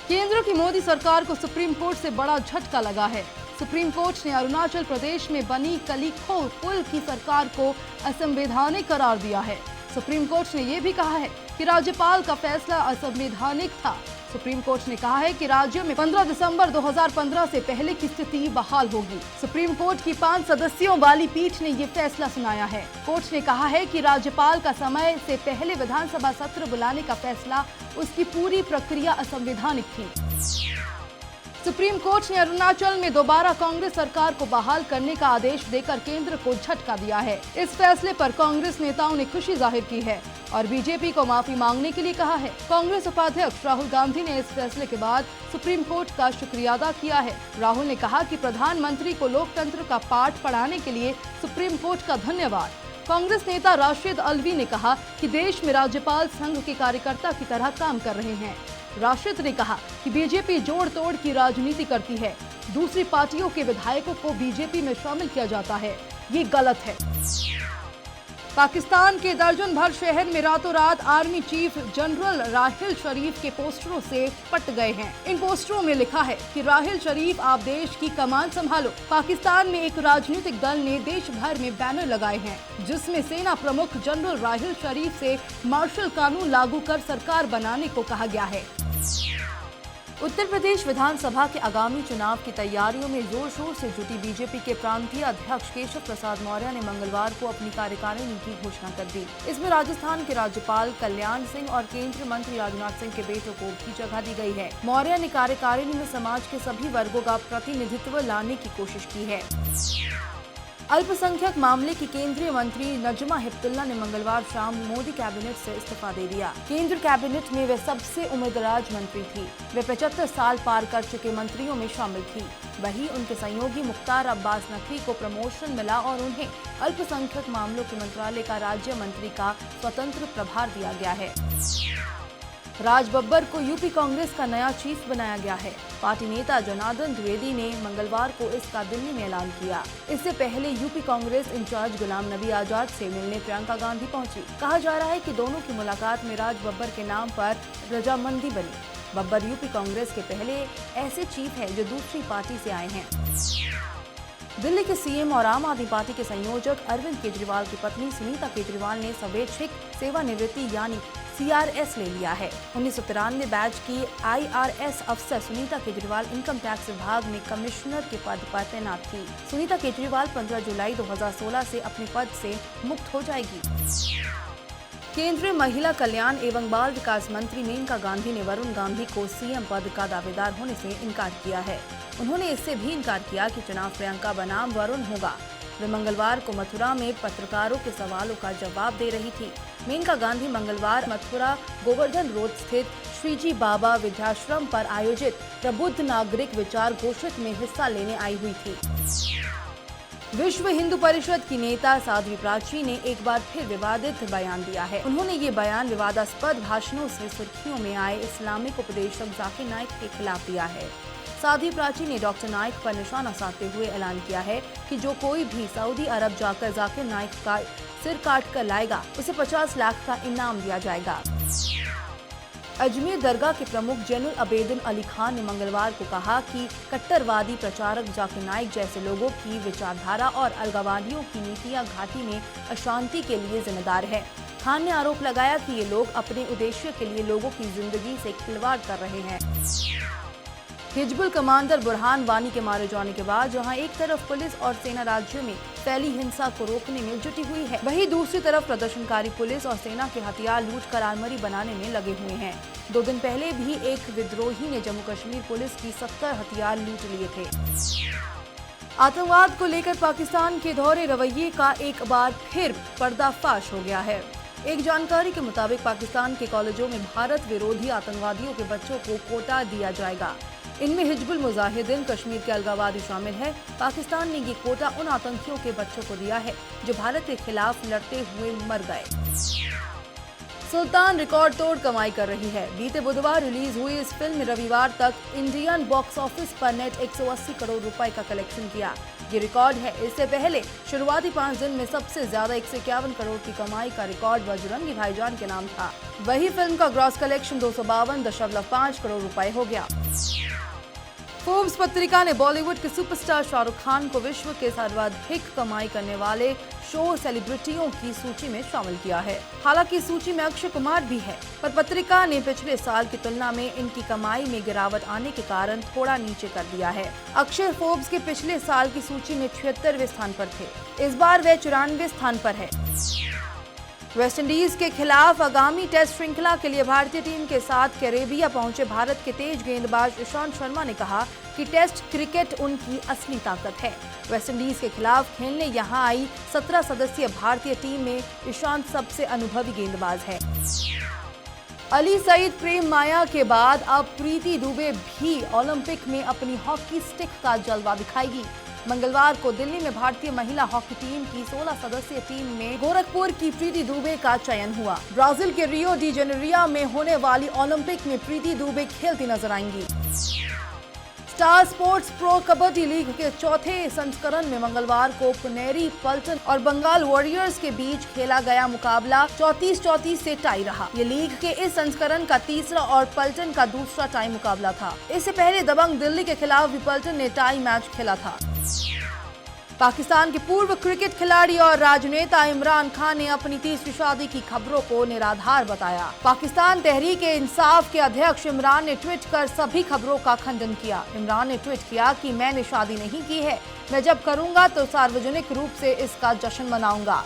केंद्र की मोदी सरकार को सुप्रीम कोर्ट से बड़ा झटका लगा है। सुप्रीम कोर्ट ने अरुणाचल प्रदेश में बनी कलिखो पुल की सरकार को असंवैधानिक करार दिया है। सुप्रीम कोर्ट ने यह भी कहा है कि राज्यपाल का फैसला असंवैधानिक था। सुप्रीम कोर्ट ने कहा है कि राज्यों में 15 दिसंबर 2015 से पहले की स्थिति बहाल होगी। सुप्रीम कोर्ट की 5 सदस्यों वाली पीठ ने ये फैसला सुनाया है। कोर्ट ने कहा है कि राज्यपाल का समय से पहले विधानसभा सत्र बुलाने का फैसला, उसकी पूरी प्रक्रिया असंवैधानिक थी। सुप्रीम कोर्ट ने अरुणाचल में दोबारा कांग्रेस सरकार को बहाल करने का आदेश देकर केंद्र को झटका दिया है। इस फैसले पर कांग्रेस नेताओं ने खुशी जाहिर की है और बीजेपी को माफी मांगने के लिए कहा है। कांग्रेस उपाध्यक्ष राहुल गांधी ने इस फैसले के बाद सुप्रीम कोर्ट का शुक्रिया अदा किया है। राहुल ने कहा कि प्रधानमंत्री को लोकतंत्र का पाठ पढ़ाने के लिए सुप्रीम कोर्ट का धन्यवाद। कांग्रेस नेता राशिद अल्वी ने कहा कि देश में राज्यपाल संघ के कार्यकर्ता की तरह काम कर रहे हैं। राशिद ने कहा कि बीजेपी जोड़ तोड़ की राजनीति करती है, दूसरी पार्टियों के विधायकों को बीजेपी में शामिल किया जाता है, ये गलत है। पाकिस्तान के दर्जन भर शहर में रातों रात आर्मी चीफ जनरल राहिल शरीफ के पोस्टरों से पट गए हैं। इन पोस्टरों में लिखा है कि राहिल शरीफ, आप देश की कमान संभालो। पाकिस्तान में एक राजनीतिक दल ने देश भर में बैनर लगाए हैं जिसमें सेना प्रमुख जनरल राहिल शरीफ से मार्शल कानून लागू कर सरकार बनाने को कहा गया है। उत्तर प्रदेश विधानसभा के आगामी चुनाव की तैयारियों में जोर शोर से जुटी बीजेपी के प्रांतीय अध्यक्ष केशव प्रसाद मौर्य ने मंगलवार को अपनी कार्यकारिणी की घोषणा कर दी। इसमें राजस्थान के राज्यपाल कल्याण सिंह और केंद्रीय मंत्री राजनाथ सिंह के बेटों को भी जगह दी गई है। मौर्य ने कार्यकारिणी में समाज के सभी वर्गों का प्रतिनिधित्व लाने की कोशिश की है। अल्पसंख्यक मामले की केंद्रीय मंत्री नजमा हेपतुल्ला ने मंगलवार शाम मोदी कैबिनेट से इस्तीफा दे दिया। केंद्र कैबिनेट में वे सबसे उम्रदराज मंत्री थी। वे 75 साल पार कर चुके मंत्रियों में शामिल थी। वहीं उनके सहयोगी मुख्तार अब्बास नकवी को प्रमोशन मिला और उन्हें अल्पसंख्यक मामलों के मंत्रालय का राज्य मंत्री का स्वतंत्र प्रभार दिया गया है। राज बब्बर को यूपी कांग्रेस का नया चीफ बनाया गया है। पार्टी नेता जनार्दन द्विवेदी ने मंगलवार को इसका दिल्ली में ऐलान किया। इससे पहले यूपी कांग्रेस इंचार्ज गुलाम नबी आजाद से मिलने प्रियंका गांधी पहुंची। कहा जा रहा है कि दोनों की मुलाकात में राज बब्बर के नाम पर रजामंदी बनी। बब्बर यूपी कांग्रेस के पहले ऐसे चीफ हैं जो दूसरी पार्टी से आए हैं। दिल्ली के सीएम और आम आदमी पार्टी के संयोजक अरविंद केजरीवाल की पत्नी सुनीता केजरीवाल ने स्वैच्छिक सेवानिवृत्ति यानी CRS ले लिया है। 1993 बैच की IRS अफसर सुनीता केजरीवाल इनकम टैक्स विभाग में कमिश्नर के पद पर तैनात थी। सुनीता केजरीवाल 15 जुलाई 2016 से अपने पद से मुक्त हो जाएगी। केंद्रीय महिला कल्याण एवं बाल विकास मंत्री मेनका गांधी ने वरुण गांधी को सीएम पद का दावेदार होने से इनकार किया है। उन्होंने इससे भी इनकार किया कि चुनाव प्रियंका बनाम वरुण होगा। वे मंगलवार को मथुरा में पत्रकारों के सवालों का जवाब दे रही थी। मेनका गांधी मंगलवार मथुरा गोवर्धन रोड स्थित श्रीजी बाबा विद्याश्रम पर आयोजित प्रबुद्ध नागरिक विचार गोष्ठी में हिस्सा लेने आई हुई थी। विश्व हिंदू परिषद की नेता साध्वी प्राची ने एक बार फिर विवादित बयान दिया है। उन्होंने ये बयान विवादास्पद भाषणों से सुर्खियों में आए इस्लामिक उपदेशक जाकिर नाइक के खिलाफ दिया है। साध्वी प्राची ने डॉक्टर नाइक पर निशाना साधते हुए ऐलान किया है कि जो कोई भी सऊदी अरब जाकर जाकिर नाइक का सिर काट कर लाएगा उसे 50 लाख का इनाम दिया जाएगा। अजमेर दरगाह के प्रमुख जैनुल अबेदिन अली खान ने मंगलवार को कहा कि कट्टरवादी प्रचारक जाकिर नाइक जैसे लोगों की विचारधारा और अलगाववादियों की नीतियां घाटी में अशांति के लिए जिम्मेदार है। खान ने आरोप लगाया कि ये लोग अपने उद्देश्य के लिए लोगों की जिंदगी से खिलवाड़ कर रहे हैं। हिजबुल कमांडर बुरहान वानी के मारे जाने के बाद जहां एक तरफ पुलिस और सेना राज्य में फैली हिंसा को रोकने में जुटी हुई है, वहीं दूसरी तरफ प्रदर्शनकारी पुलिस और सेना के हथियार लूट कर आर्मरी बनाने में लगे हुए हैं। 2 दिन पहले भी एक विद्रोही ने जम्मू कश्मीर पुलिस की 70 हथियार लूट लिए थे। आतंकवाद को लेकर पाकिस्तान के दोहरे रवैये का एक बार फिर पर्दाफाश हो गया है। एक जानकारी के मुताबिक पाकिस्तान के कॉलेजों में भारत विरोधी आतंकवादियों के बच्चों को कोटा दिया जाएगा। इनमें हिजबुल मुजाहिदीन कश्मीर के अलगाववादी शामिल है। पाकिस्तान ने ये कोटा उन आतंकियों के बच्चों को दिया है जो भारत के खिलाफ लड़ते हुए मर गए। सुल्तान रिकॉर्ड तोड़ कमाई कर रही है। बीते बुधवार रिलीज हुई इस फिल्म ने रविवार तक इंडियन बॉक्स ऑफिस पर नेट 180 करोड़ रुपए का कलेक्शन किया। ये रिकॉर्ड है। इससे पहले शुरुआती 5 दिन में सबसे ज्यादा 151 करोड़ की कमाई का रिकॉर्ड बजरंगी भाईजान के नाम था। वही फिल्म का ग्रॉस कलेक्शन 252.5 करोड़ रुपए हो गया। फोर्ब्स पत्रिका ने बॉलीवुड के सुपरस्टार शाहरुख खान को विश्व के सर्वाधिक कमाई करने वाले शो सेलिब्रिटियों की सूची में शामिल किया है। हालांकि सूची में अक्षय कुमार भी है, पर पत्रिका ने पिछले साल की तुलना में इनकी कमाई में गिरावट आने के कारण थोड़ा नीचे कर दिया है। अक्षय फोर्ब्स के पिछले साल की सूची में 76वें स्थान पर थे। इस बार वे 94वें स्थान पर है। वेस्टइंडीज के खिलाफ आगामी टेस्ट श्रृंखला के लिए भारतीय टीम के साथ कैरेबिया पहुंचे भारत के तेज गेंदबाज ईशांत शर्मा ने कहा कि टेस्ट क्रिकेट उनकी असली ताकत है। वेस्टइंडीज के खिलाफ खेलने यहां आई 17 सदस्यीय भारतीय टीम में ईशांत सबसे अनुभवी गेंदबाज है। अली सईद प्रेम माया के बाद अब प्रीति दुबे भी ओलंपिक में अपनी हॉकी स्टिक का जलवा दिखाएगी। मंगलवार को दिल्ली में भारतीय महिला हॉकी टीम की 16 सदस्यीय टीम में गोरखपुर की प्रीति दुबे का चयन हुआ। ब्राजील के रियो डी जेनेरियो में होने वाली ओलंपिक में प्रीति दुबे खेलती नजर आएंगी। Star sports pro kabaddi league के चौथे संस्करण में मंगलवार को पुनेरी पल्टन और बंगाल वॉरियर्स के बीच खेला गया मुकाबला 34-34 से टाई रहा। ये लीग के इस संस्करण का तीसरा और पल्टन का दूसरा टाई मुकाबला था। इससे पहले दबंग दिल्ली के खिलाफ भी पल्टन ने टाई मैच खेला था। पाकिस्तान के पूर्व क्रिकेट खिलाड़ी और राजनेता इमरान खान ने अपनी तीसरी शादी की खबरों को निराधार बताया। पाकिस्तान तहरीक-ए-इंसाफ के अध्यक्ष इमरान ने ट्वीट कर सभी खबरों का खंडन किया। इमरान ने ट्वीट किया कि मैंने शादी नहीं की है, मैं जब करूंगा तो सार्वजनिक रूप से इसका जश्न मनाऊंगा।